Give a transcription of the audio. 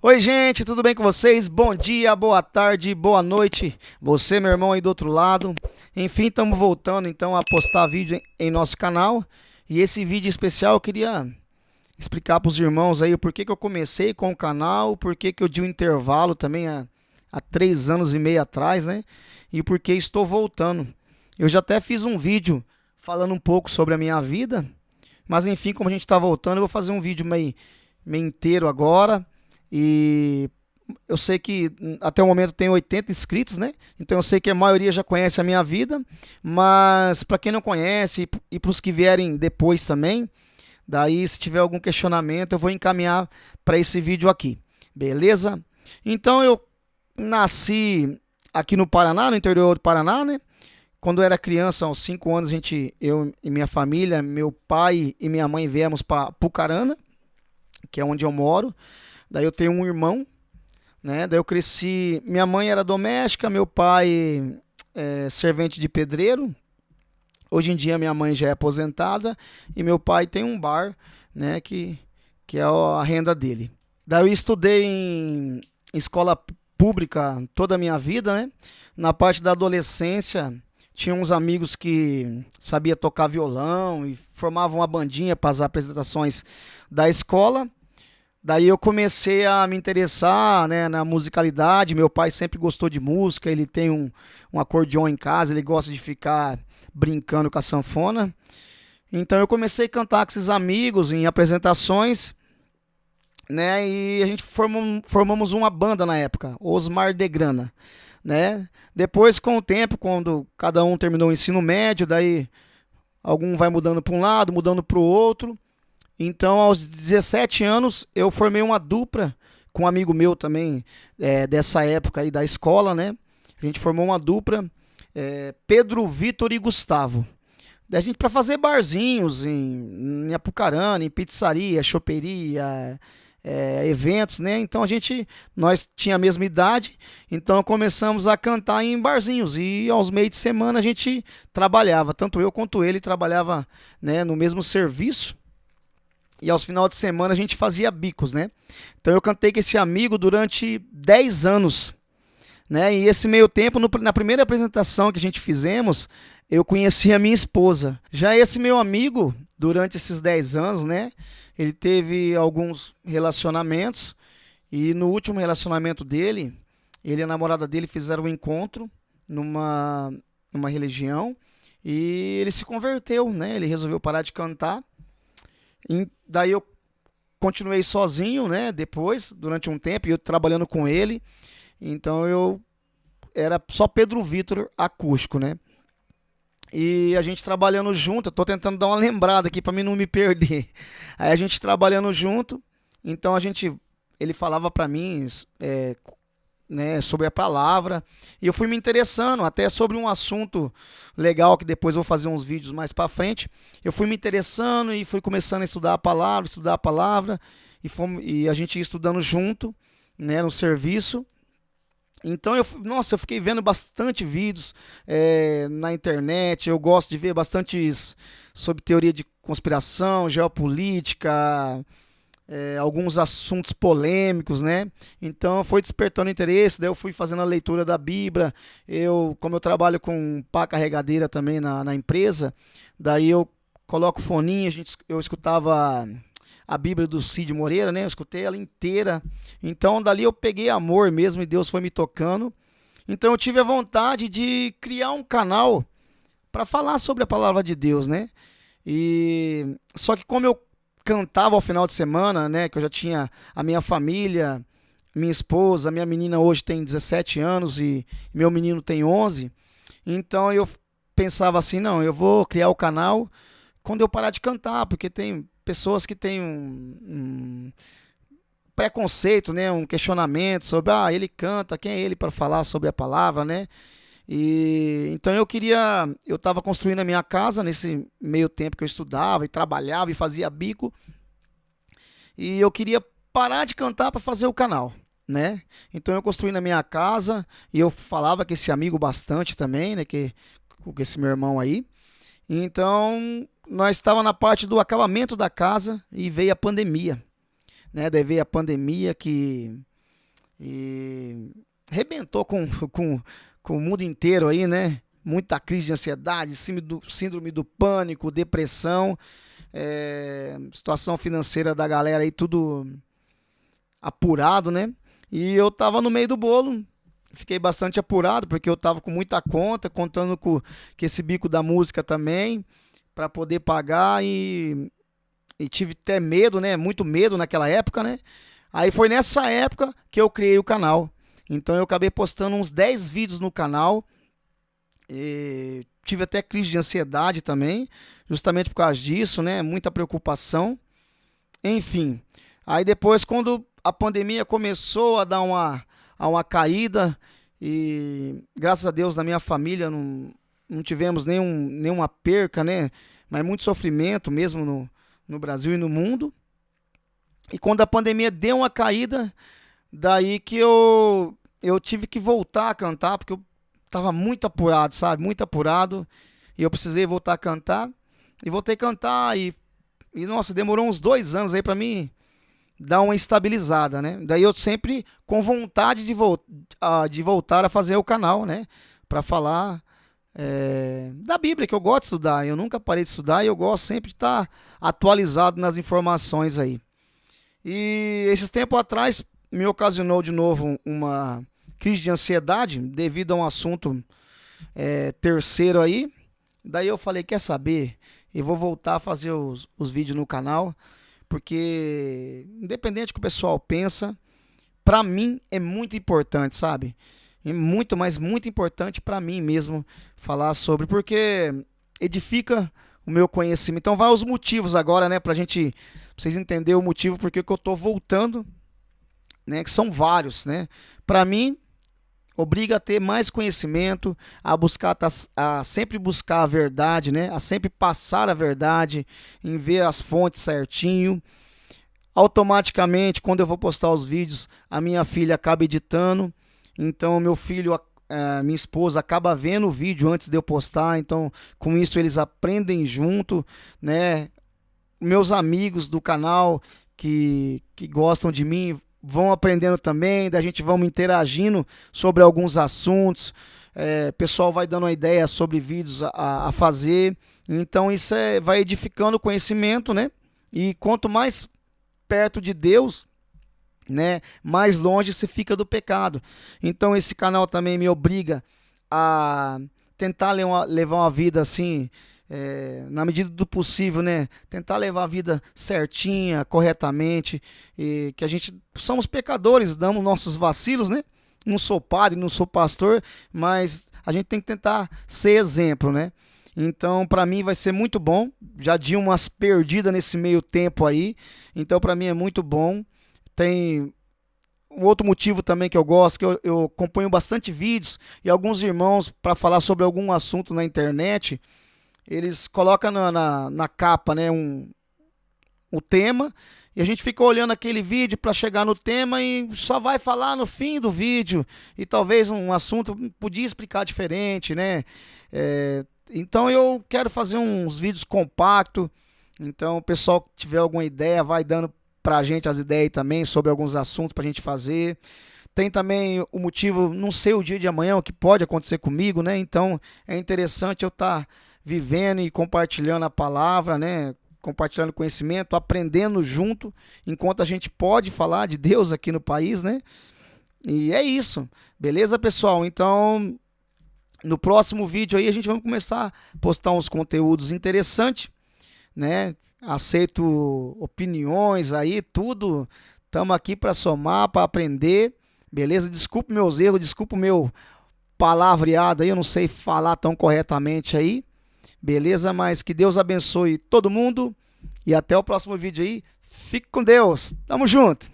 Oi, gente, tudo bem com vocês? Bom dia, boa tarde, boa noite. Você, meu irmão aí do outro lado. Enfim, estamos voltando então a postar vídeo em nosso canal. E esse vídeo especial eu queria explicar para os irmãos aí o porquê que eu comecei com o canal, o porquê que eu dei um intervalo também há 3 anos e meio atrás, né? E o porquê estou voltando. Eu já até fiz um vídeo falando um pouco sobre a minha vida, mas enfim, como a gente está voltando, eu vou fazer um vídeo meio inteiro agora. E eu sei que até o momento tem 80 inscritos, né? Então eu sei que a maioria já conhece a minha vida, mas para quem não conhece e para os que vierem depois também, daí se tiver algum questionamento eu vou encaminhar para esse vídeo aqui, beleza? Então eu nasci aqui no Paraná, no interior do Paraná, né? Quando eu era criança, aos 5 anos, eu e minha família, meu pai e minha mãe viemos para Pucarana, que é onde eu moro. Daí eu tenho um irmão, né? Daí eu cresci. Minha mãe era doméstica, meu pai é servente de pedreiro. Hoje em dia minha mãe já é aposentada e meu pai tem um bar, né? Que é a renda dele. Daí eu estudei em escola pública toda a minha vida, né? Na parte da adolescência, tinha uns amigos que sabia tocar violão e formavam uma bandinha para as apresentações da escola. Daí eu comecei a me interessar, né, na musicalidade. Meu pai sempre gostou de música, ele tem um acordeon em casa, ele gosta de ficar brincando com a sanfona. Então eu comecei a cantar com esses amigos em apresentações, né, e a gente formamos uma banda na época, Osmar de Grana, né. Depois, com o tempo, quando cada um terminou o ensino médio, daí algum vai mudando para um lado, mudando para o outro. Então, aos 17 anos, eu formei uma dupla com um amigo meu também, dessa época aí da escola, né? A gente formou uma dupla, Pedro, Vitor e Gustavo. Da gente para fazer barzinhos em Apucarana, em pizzaria, choperia, eventos, né? Então nós tinha a mesma idade, então começamos a cantar em barzinhos e aos meios de semana a gente trabalhava, tanto eu quanto ele trabalhava, né, no mesmo serviço. E aos finais de semana a gente fazia bicos, né? Então eu cantei com esse amigo durante 10 anos, né? E esse meio tempo, na primeira apresentação que a gente fizemos, eu conheci a minha esposa. Já esse meu amigo, durante esses 10 anos, né? Ele teve alguns relacionamentos e no último relacionamento dele, ele e a namorada dele fizeram um encontro numa religião e ele se converteu, né? Ele resolveu parar de cantar. Daí eu continuei sozinho, né? Depois, durante um tempo, eu trabalhando com ele. Então eu era só Pedro Vitor acústico, né? E a gente trabalhando junto, eu tô tentando dar uma lembrada aqui para mim não me perder. Aí a gente trabalhando junto, então ele falava para mim, né, sobre a palavra, e eu fui me interessando até sobre um assunto legal que depois eu vou fazer uns vídeos mais para frente. Eu fui me interessando e fui começando a estudar a palavra e a gente ia estudando junto, né, no serviço. Então nossa, eu fiquei vendo bastante vídeos na internet. Eu gosto de ver bastantes sobre teoria de conspiração, geopolítica, alguns assuntos polêmicos, né? Então foi despertando interesse, daí eu fui fazendo a leitura da Bíblia. Como eu trabalho com pá carregadeira também na empresa, daí eu coloco foninho, eu escutava a Bíblia do Cid Moreira, né? Eu escutei ela inteira. Então dali eu peguei amor mesmo e Deus foi me tocando. Então eu tive a vontade de criar um canal para falar sobre a palavra de Deus, né? E só que como eu cantava ao final de semana, né, que eu já tinha a minha família, minha esposa, minha menina hoje tem 17 anos e meu menino tem 11. Então eu pensava assim, não, eu vou criar o canal quando eu parar de cantar, porque tem pessoas que têm um preconceito, né, um questionamento sobre, ele canta, quem é ele para falar sobre a palavra, né? E então eu estava construindo a minha casa nesse meio tempo que eu estudava e trabalhava e fazia bico, e eu queria parar de cantar para fazer o canal, né? Então eu construí na minha casa e eu falava com esse amigo bastante também, né, com esse meu irmão aí. Então nós estávamos na parte do acabamento da casa e veio a pandemia, né, devido à pandemia que e arrebentou com o mundo inteiro aí, né? Muita crise de ansiedade, síndrome do pânico, depressão, situação financeira da galera aí tudo apurado, né? E eu tava no meio do bolo, fiquei bastante apurado porque eu tava com muita conta, contando com esse bico da música também, para poder pagar e tive até medo, né? Muito medo naquela época, né? Aí foi nessa época que eu criei o canal. Então eu acabei postando uns 10 vídeos no canal. E tive até crise de ansiedade também, justamente por causa disso, né? Muita preocupação. Enfim. Aí depois, quando a pandemia começou a uma caída, e graças a Deus na minha família não tivemos nenhuma perca, né? Mas muito sofrimento mesmo no Brasil e no mundo. E quando a pandemia deu uma caída, daí que eu tive que voltar a cantar, porque eu tava muito apurado, sabe? Muito apurado. E eu precisei voltar a cantar. E voltei a cantar e nossa, demorou uns 2 anos aí pra mim dar uma estabilizada, né? Daí eu sempre com vontade de voltar a fazer o canal, né? Pra falar da Bíblia, que eu gosto de estudar. Eu nunca parei de estudar e eu gosto sempre de estar atualizado nas informações aí. E esses tempos atrás me ocasionou de novo uma crise de ansiedade devido a um assunto terceiro aí. Daí eu falei, quer saber? Eu vou voltar a fazer os vídeos no canal, porque independente do que o pessoal pensa, pra mim é muito importante, sabe? É muito, mas muito importante pra mim mesmo falar sobre, porque edifica o meu conhecimento. Então vai os motivos agora, né, pra vocês entenderem o motivo porque que eu tô voltando, né, que são vários, né? Pra mim obriga a ter mais conhecimento, a buscar, a sempre buscar a verdade, né? A sempre passar a verdade, em ver as fontes certinho. Automaticamente, quando eu vou postar os vídeos, a minha filha acaba editando. Então, meu filho, minha esposa acaba vendo o vídeo antes de eu postar. Então, com isso eles aprendem junto, né? Meus amigos do canal que gostam de mim vão aprendendo também, da gente vamos interagindo sobre alguns assuntos, pessoal vai dando uma ideia sobre vídeos a fazer, então isso vai edificando o conhecimento, né? E quanto mais perto de Deus, né, mais longe você fica do pecado. Então esse canal também me obriga a tentar levar uma vida assim, na medida do possível, né? Tentar levar a vida certinha, corretamente, e que a gente somos pecadores, damos nossos vacilos, né? Não sou padre, não sou pastor, mas a gente tem que tentar ser exemplo, né? Então, para mim vai ser muito bom. Já di umas perdidas nesse meio tempo aí, então para mim é muito bom. Tem um outro motivo também que eu gosto, que eu acompanho bastante vídeos e alguns irmãos para falar sobre algum assunto na internet. Eles colocam na capa, né, o tema, e a gente fica olhando aquele vídeo para chegar no tema e só vai falar no fim do vídeo. E talvez um assunto podia explicar diferente, né? Então eu quero fazer uns vídeos compactos. Então o pessoal que tiver alguma ideia vai dando pra gente as ideias também sobre alguns assuntos pra gente fazer. Tem também o motivo, não sei o dia de amanhã, o que pode acontecer comigo, né? Então é interessante eu estar vivendo e compartilhando a palavra, né? Compartilhando conhecimento, aprendendo junto, enquanto a gente pode falar de Deus aqui no país, né? E é isso. Beleza, pessoal? Então, no próximo vídeo aí a gente vai começar a postar uns conteúdos interessantes, né? Aceito opiniões aí, tudo. Estamos aqui para somar, para aprender. Beleza? Desculpe meus erros, desculpe o meu palavreado aí, eu não sei falar tão corretamente aí. Beleza? Mas que Deus abençoe todo mundo e até o próximo vídeo aí. Fique com Deus. Tamo junto.